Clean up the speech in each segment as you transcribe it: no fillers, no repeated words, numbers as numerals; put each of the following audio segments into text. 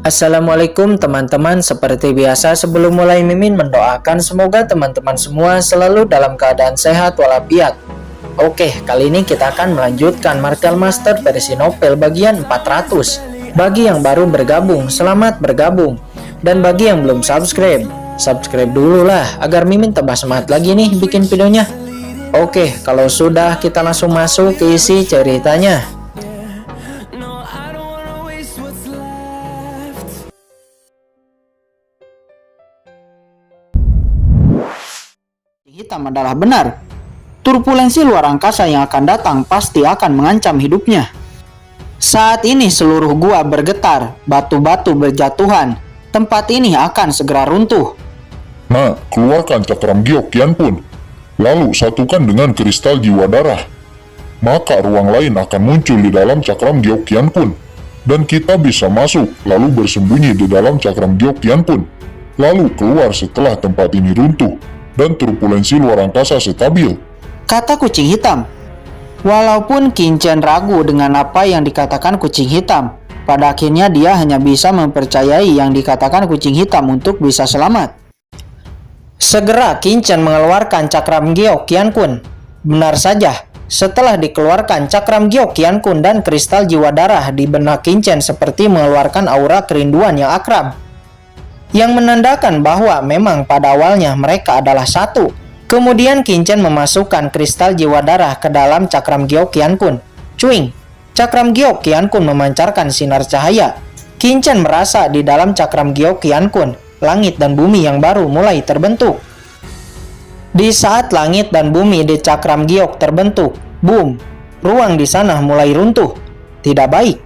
Assalamualaikum teman-teman, seperti biasa sebelum mulai Mimin mendoakan semoga teman-teman semua selalu dalam keadaan sehat walafiat. Oke, kali ini kita akan melanjutkan Martial Master versi novel bagian 400. Bagi yang baru bergabung, selamat bergabung. Dan bagi yang belum subscribe, subscribe dulu lah agar Mimin tambah semangat lagi nih bikin videonya. Oke, kalau sudah kita langsung masuk ke isi ceritanya. Hitam adalah benar. Turbulensi luar angkasa yang akan datang pasti akan mengancam hidupnya. Saat ini seluruh gua bergetar, batu-batu berjatuhan. Tempat ini akan segera runtuh. Nah, keluarkan cakram giok Qianpun, lalu satukan dengan kristal jiwa darah. Maka ruang lain akan muncul di dalam cakram giok Qianpun, dan kita bisa masuk lalu bersembunyi di dalam cakram giok Qianpun, lalu keluar setelah tempat ini runtuh dan turbulensi luar angkasa stabil, kata kucing hitam. Walaupun Qin Chen ragu dengan apa yang dikatakan kucing hitam, pada akhirnya dia hanya bisa mempercayai yang dikatakan kucing hitam untuk bisa selamat. Segera Qin Chen mengeluarkan cakram giok Qianpun. Benar saja, setelah dikeluarkan cakram giok Qianpun dan kristal jiwa darah di benak Qin Chen seperti mengeluarkan aura kerinduan yang akrab, yang menandakan bahwa memang pada awalnya mereka adalah satu. Kemudian Qin Chen memasukkan kristal jiwa darah ke dalam cakram giok Qianpun. Cuing, cakram giok Qianpun memancarkan sinar cahaya. Qin Chen merasa di dalam cakram giok Qianpun, langit dan bumi yang baru mulai terbentuk. Di saat langit dan bumi di cakram giok terbentuk, boom, ruang di sana mulai runtuh. Tidak baik.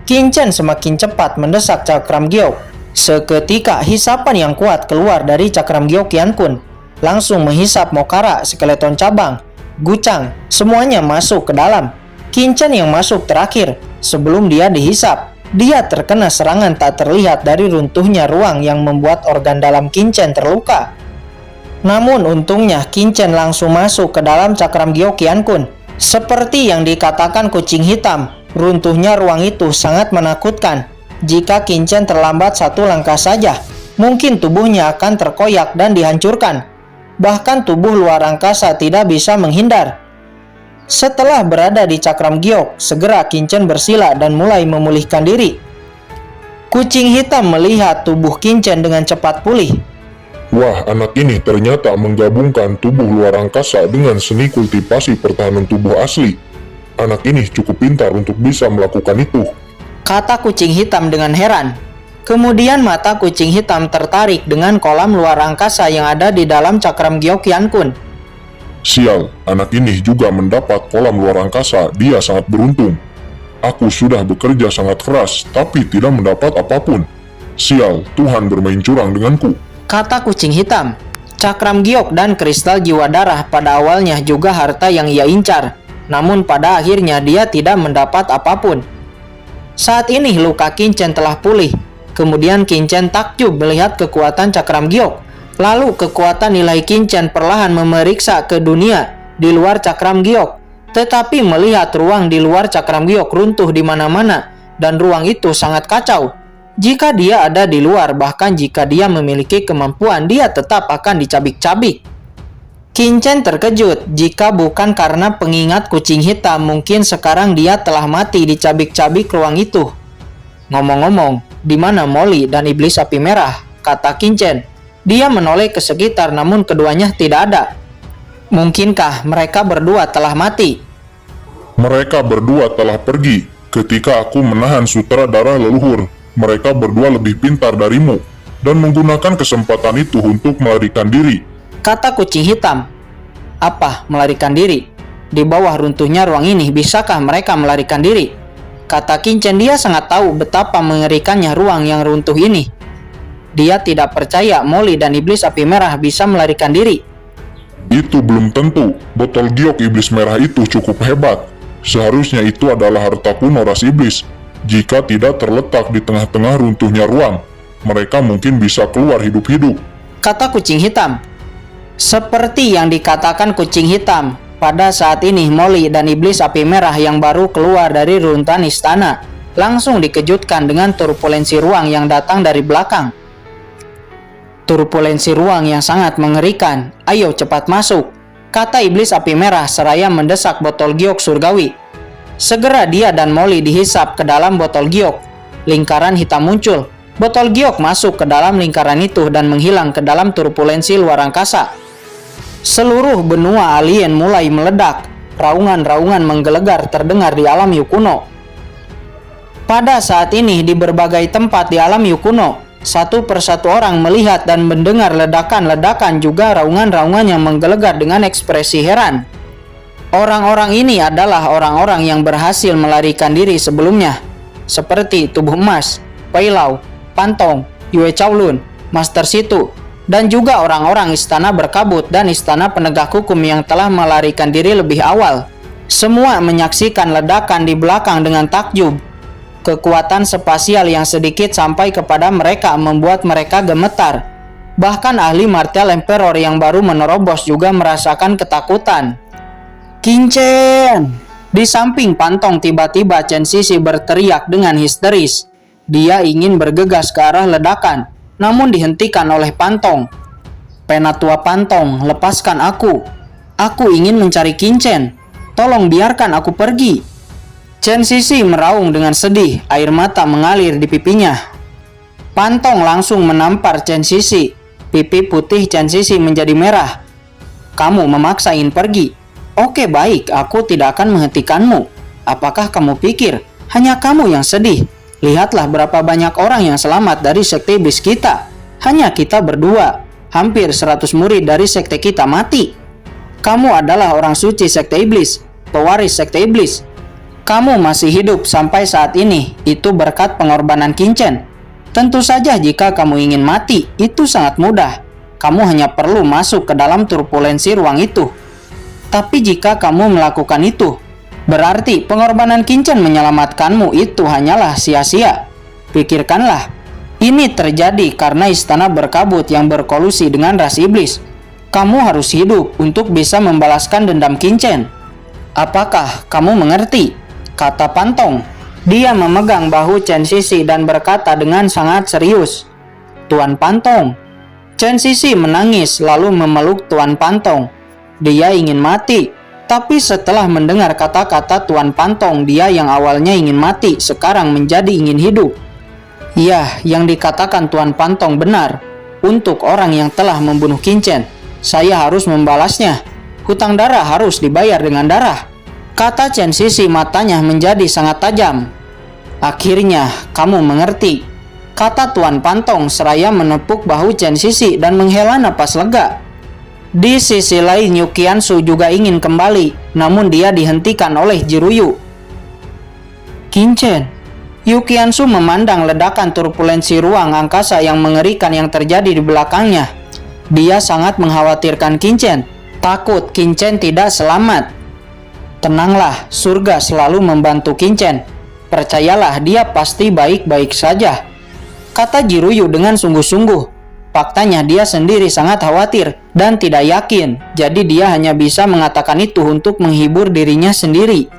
Qin Chen semakin cepat mendesak cakram giok. Seketika hisapan yang kuat keluar dari cakram giok Qianpun, langsung menghisap Mokara, skeleton cabang, Gucang, semuanya masuk ke dalam. Qin Chen yang masuk terakhir. Sebelum dia dihisap, dia terkena serangan tak terlihat dari runtuhnya ruang yang membuat organ dalam Qin Chen terluka. Namun untungnya Qin Chen langsung masuk ke dalam cakram giok Qianpun. Seperti yang dikatakan kucing hitam, runtuhnya ruang itu sangat menakutkan. Jika Qin Chen terlambat satu langkah saja, mungkin tubuhnya akan terkoyak dan dihancurkan. Bahkan tubuh luar angkasa tidak bisa menghindar. Setelah berada di cakram giok, segera Qin Chen bersila dan mulai memulihkan diri. Kucing hitam melihat tubuh Qin Chen dengan cepat pulih. Wah, anak ini ternyata menggabungkan tubuh luar angkasa dengan seni kultivasi pertahanan tubuh asli. Anak ini cukup pintar untuk bisa melakukan itu, kata kucing hitam dengan heran. Kemudian mata kucing hitam tertarik dengan kolam luar angkasa yang ada di dalam cakram giok Qianpun. Sial, anak ini juga mendapat kolam luar angkasa. Dia sangat beruntung. Aku sudah bekerja sangat keras, tapi tidak mendapat apapun. Sial, Tuhan bermain curang denganku, kata kucing hitam. Cakram giok dan kristal jiwa darah pada awalnya juga harta yang ia incar. Namun pada akhirnya dia tidak mendapat apapun. Saat ini luka Qin Chen telah pulih. Kemudian Qin Chen takjub melihat kekuatan cakram giok. Lalu kekuatan nilai Qin Chen perlahan memeriksa ke dunia di luar cakram giok. Tetapi melihat ruang di luar cakram giok runtuh di mana-mana dan ruang itu sangat kacau. Jika dia ada di luar, bahkan jika dia memiliki kemampuan, dia tetap akan dicabik-cabik. Qin Chen terkejut. Jika bukan karena pengingat kucing hitam, mungkin sekarang dia telah mati dicabik-cabik ruang itu. Ngomong-ngomong, di mana Molly dan iblis api merah? Kata Qin Chen. Dia menoleh ke sekitar, namun keduanya tidak ada. Mungkinkah mereka berdua telah mati? Mereka berdua telah pergi ketika aku menahan sutradara leluhur. Mereka berdua lebih pintar darimu dan menggunakan kesempatan itu untuk melarikan diri, kata kucing hitam. Apa melarikan diri? Di bawah runtuhnya ruang ini, bisakah mereka melarikan diri? Kata Qin Chen. Dia sangat tahu betapa mengerikannya ruang yang runtuh ini. Dia tidak percaya Molly dan iblis api merah bisa melarikan diri. Itu belum tentu. Botol giok iblis merah itu cukup hebat. Seharusnya itu adalah harta kuno ras iblis. Jika tidak terletak di tengah-tengah runtuhnya ruang, mereka mungkin bisa keluar hidup-hidup, kata kucing hitam. Seperti yang dikatakan kucing hitam, pada saat ini Molly dan iblis api merah yang baru keluar dari runtuhan istana langsung dikejutkan dengan turbulensi ruang yang datang dari belakang. Turbulensi ruang yang sangat mengerikan. "Ayo cepat masuk," kata iblis api merah seraya mendesak botol giok surgawi. Segera dia dan Molly dihisap ke dalam botol giok. Lingkaran hitam muncul. Botol giok masuk ke dalam lingkaran itu dan menghilang ke dalam turbulensi luar angkasa. Seluruh benua alien mulai meledak. Raungan-raungan menggelegar terdengar di alam Yukuno. Pada saat ini di berbagai tempat di alam Yukuno, satu persatu orang melihat dan mendengar ledakan-ledakan juga raungan-raungan yang menggelegar dengan ekspresi heran. Orang-orang ini adalah orang-orang yang berhasil melarikan diri sebelumnya, seperti Tubuh Emas, Pei Lau, Pantong, Yue Chaolun, Master Situ, dan juga orang-orang Istana Berkabut dan Istana Penegak Hukum yang telah melarikan diri lebih awal. Semua menyaksikan ledakan di belakang dengan takjub. Kekuatan spasial yang sedikit sampai kepada mereka membuat mereka gemetar. Bahkan ahli Martial Emperor yang baru menerobos juga merasakan ketakutan. "Kincen!" Di samping Pantong tiba-tiba Chen Sisi berteriak dengan histeris. Dia ingin bergegas ke arah ledakan, namun dihentikan oleh Pantong. "Penatua Pantong, lepaskan aku. Aku ingin mencari Kincen. Tolong biarkan aku pergi." Chen Sisi meraung dengan sedih, air mata mengalir di pipinya. Pantong langsung menampar Chen Sisi. Pipi putih Chen Sisi menjadi merah. "Kamu memaksa ingin pergi. Oke baik, aku tidak akan menghentikanmu. Apakah kamu pikir hanya kamu yang sedih? Lihatlah berapa banyak orang yang selamat dari sekte iblis kita. Hanya kita berdua. Hampir 100 murid dari sekte kita mati. Kamu adalah orang suci sekte iblis, pewaris sekte iblis. Kamu masih hidup sampai saat ini, itu berkat pengorbanan Kincen. Tentu saja jika kamu ingin mati, itu sangat mudah. Kamu hanya perlu masuk ke dalam turbulensi ruang itu. Tapi jika kamu melakukan itu, berarti pengorbanan Kincen menyelamatkanmu itu hanyalah sia-sia. Pikirkanlah, ini terjadi karena Istana Berkabut yang berkolusi dengan ras iblis. Kamu harus hidup untuk bisa membalaskan dendam Kincen. Apakah kamu mengerti?" kata Pantong. Dia memegang bahu Chen Sisi dan berkata dengan sangat serius, "Tuan Pantong." Chen Sisi menangis lalu memeluk Tuan Pantong. Dia ingin mati. Tapi setelah mendengar kata-kata Tuan Pantong, dia yang awalnya ingin mati, sekarang menjadi ingin hidup. Ya, yang dikatakan Tuan Pantong benar. Untuk orang yang telah membunuh Kincen, saya harus membalasnya. Hutang darah harus dibayar dengan darah. Kata Chen Sisi, matanya menjadi sangat tajam. "Akhirnya, kamu mengerti," kata Tuan Pantong seraya menepuk bahu Chen Sisi dan menghela napas lega. Di sisi lain Yu Qiansu juga ingin kembali, namun dia dihentikan oleh Jiruyu. "Kincen." Yu Qiansu memandang ledakan turbulensi ruang angkasa yang mengerikan yang terjadi di belakangnya. Dia sangat mengkhawatirkan Kincen, takut Kincen tidak selamat. "Tenanglah, surga selalu membantu Kincen. Percayalah, dia pasti baik-baik saja," kata Jiruyu dengan sungguh-sungguh. Faktanya dia sendiri sangat khawatir dan tidak yakin, jadi dia hanya bisa mengatakan itu untuk menghibur dirinya sendiri.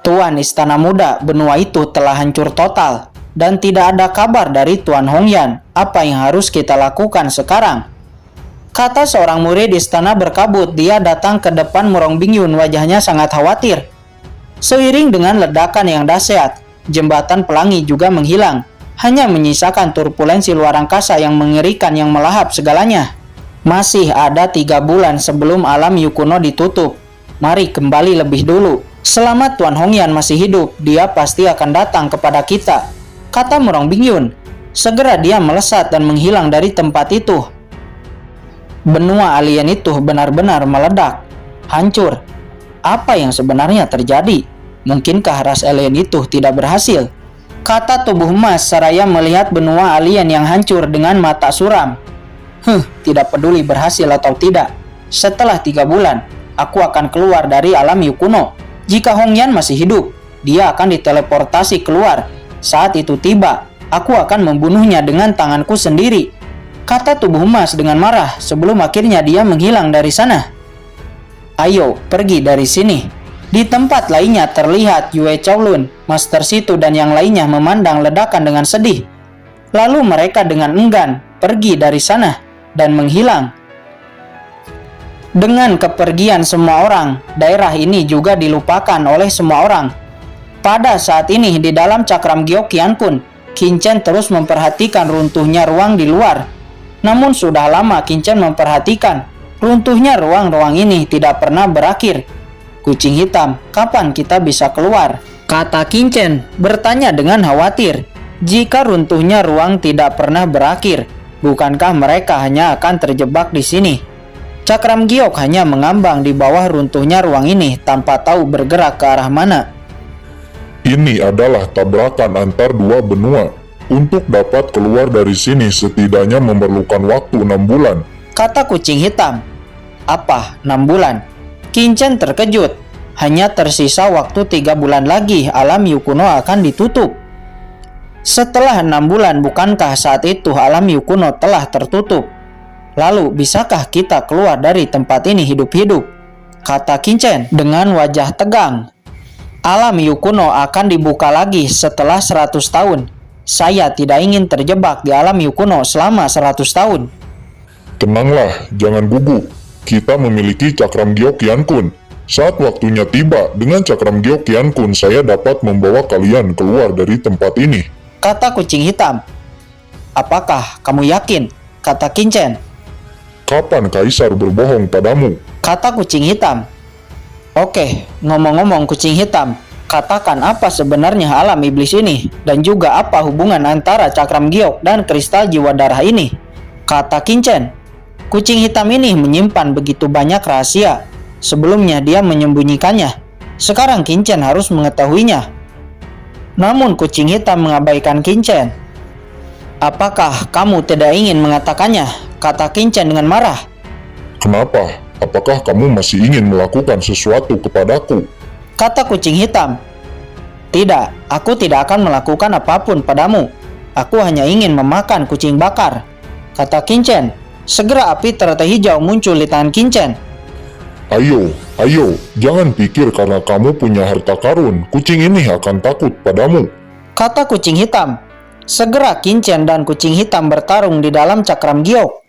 Tuan Istana Muda, benua itu telah hancur total dan tidak ada kabar dari Tuan Hongyan. Apa yang harus kita lakukan sekarang? Kata seorang murid Istana Berkabut. Dia datang ke depan Murong Bingyun, wajahnya sangat khawatir. Seiring dengan ledakan yang dahsyat, jembatan pelangi juga menghilang. Hanya menyisakan turbulensi luar angkasa yang mengerikan yang melahap segalanya. Masih ada 3 bulan sebelum alam Yukuno ditutup. Mari kembali lebih dulu. Selama Tuan Hongyan masih hidup, dia pasti akan datang kepada kita, kata Murong Bingyun. Segera dia melesat dan menghilang dari tempat itu. Benua alien itu benar-benar meledak, hancur. Apa yang sebenarnya terjadi? Mungkinkah ras alien itu tidak berhasil? Kata Tubuh Emas seraya melihat benua alien yang hancur dengan mata suram. Tidak peduli berhasil atau tidak. Setelah 3 bulan, aku akan keluar dari alam Yukuno. Jika Hongyan masih hidup, dia akan diteleportasi keluar. Saat itu tiba, aku akan membunuhnya dengan tanganku sendiri, kata Tubuh Emas dengan marah sebelum akhirnya dia menghilang dari sana. Ayo, pergi dari sini. Di tempat lainnya terlihat Yue Chaolun, Master Situ dan yang lainnya memandang ledakan dengan sedih. Lalu mereka dengan enggan pergi dari sana dan menghilang. Dengan kepergian semua orang, daerah ini juga dilupakan oleh semua orang. Pada saat ini di dalam cakram Gyeokyan Kun, Qin Chen terus memperhatikan runtuhnya ruang di luar. Namun sudah lama Qin Chen memperhatikan runtuhnya ruang-ruang ini tidak pernah berakhir. Kucing hitam, kapan kita bisa keluar? Kata Qin Chen bertanya dengan khawatir. Jika runtuhnya ruang tidak pernah berakhir, bukankah mereka hanya akan terjebak di sini? Cakram Giok hanya mengambang di bawah runtuhnya ruang ini tanpa tahu bergerak ke arah mana. Ini adalah tabrakan antar dua benua. Untuk dapat keluar dari sini setidaknya memerlukan waktu 6 bulan. Kata kucing hitam. Apa 6 bulan? Qin Chen terkejut. Hanya tersisa waktu 3 bulan lagi alam Yukuno akan ditutup. Setelah 6 bulan, bukankah saat itu alam Yukuno telah tertutup? Lalu bisakah kita keluar dari tempat ini hidup-hidup? Kata Qin Chen dengan wajah tegang. Alam Yukuno akan dibuka lagi setelah 100 tahun. Saya tidak ingin terjebak di alam Yukuno selama 100 tahun. Tenanglah, jangan gugup. Kita memiliki cakram Gyeokyan Kun. Saat waktunya tiba, dengan cakram Gyeokyan Kun saya dapat membawa kalian keluar dari tempat ini. Kata kucing hitam. Apakah kamu yakin? Kata Qin Chen. Kapan Kaisar berbohong padamu? Kata kucing hitam. Oke, ngomong-ngomong kucing hitam, katakan apa sebenarnya alam iblis ini, dan juga apa hubungan antara cakram giok dan kristal jiwa darah ini? Kata Qin Chen. Kucing hitam ini menyimpan begitu banyak rahasia. Sebelumnya dia menyembunyikannya. Sekarang Qin Chen harus mengetahuinya. Namun kucing hitam mengabaikan Qin Chen. Apakah kamu tidak ingin mengatakannya? Kata Qin Chen dengan marah. Kenapa? Apakah kamu masih ingin melakukan sesuatu kepadaku? Kata kucing hitam. Tidak, aku tidak akan melakukan apapun padamu. Aku hanya ingin memakan kucing bakar. Kata Qin Chen. Segera api teratai hijau muncul di tangan Qin Chen. Ayo, jangan pikir karena kamu punya harta karun, kucing ini akan takut padamu. Kata kucing hitam. Segera Qin Chen dan kucing hitam bertarung di dalam cakram giok.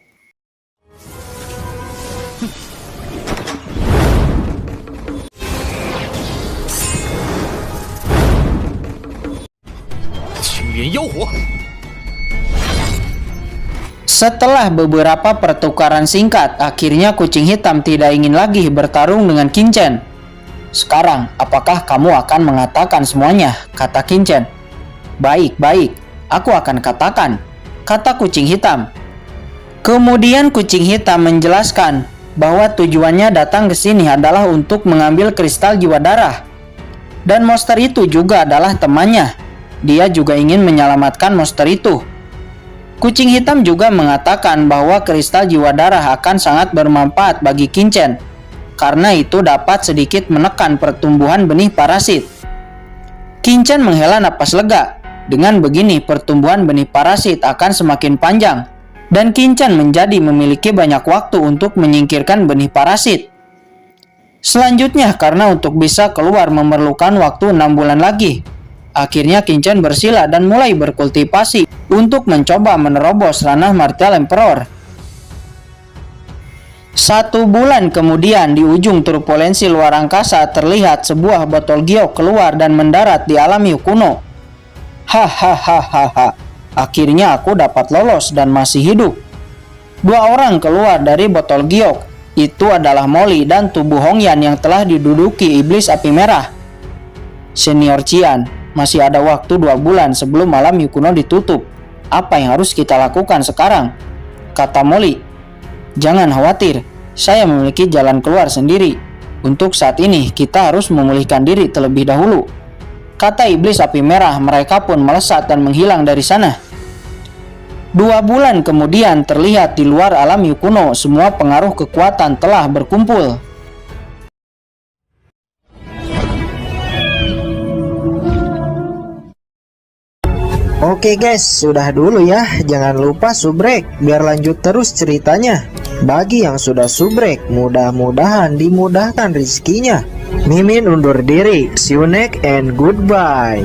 Setelah beberapa pertukaran singkat, akhirnya kucing hitam tidak ingin lagi bertarung dengan Qin Chen. Sekarang, apakah kamu akan mengatakan semuanya? Kata Qin Chen. Baik, aku akan katakan, kata kucing hitam. Kemudian kucing hitam menjelaskan bahwa tujuannya datang ke sini adalah untuk mengambil kristal jiwa darah. Dan monster itu juga adalah temannya. Dia juga ingin menyelamatkan monster itu. Kucing hitam juga mengatakan bahwa kristal jiwa darah akan sangat bermanfaat bagi Qin Chen, karena itu dapat sedikit menekan pertumbuhan benih parasit. Qin Chen menghela napas lega. Dengan begini pertumbuhan benih parasit akan semakin panjang, dan Qin Chen menjadi memiliki banyak waktu untuk menyingkirkan benih parasit. Selanjutnya, karena untuk bisa keluar memerlukan waktu 6 bulan lagi, akhirnya Qin Chen bersila dan mulai berkultivasi untuk mencoba menerobos ranah Martial Emperor. 1 bulan kemudian, di ujung turbulensi luar angkasa terlihat sebuah botol giok keluar dan mendarat di alam Yukuno. Hahaha, akhirnya aku dapat lolos dan masih hidup. 2 orang keluar dari botol giok. Itu adalah Molly dan tubuh Hongyan yang telah diduduki iblis api merah. Senior Qian, masih ada waktu 2 bulan sebelum alam Yukuno ditutup. Apa yang harus kita lakukan sekarang? Kata Molly. Jangan khawatir, saya memiliki jalan keluar sendiri. Untuk saat ini, kita harus memulihkan diri terlebih dahulu. Kata iblis api merah. Mereka pun melesat dan menghilang dari sana. 2 bulan kemudian terlihat di luar alam Yukuno, semua pengaruh kekuatan telah berkumpul. Oke guys, sudah dulu ya. Jangan lupa subrek biar lanjut terus ceritanya. Bagi yang sudah subrek, mudah-mudahan dimudahkan rezekinya. Mimin undur diri. See you next and goodbye.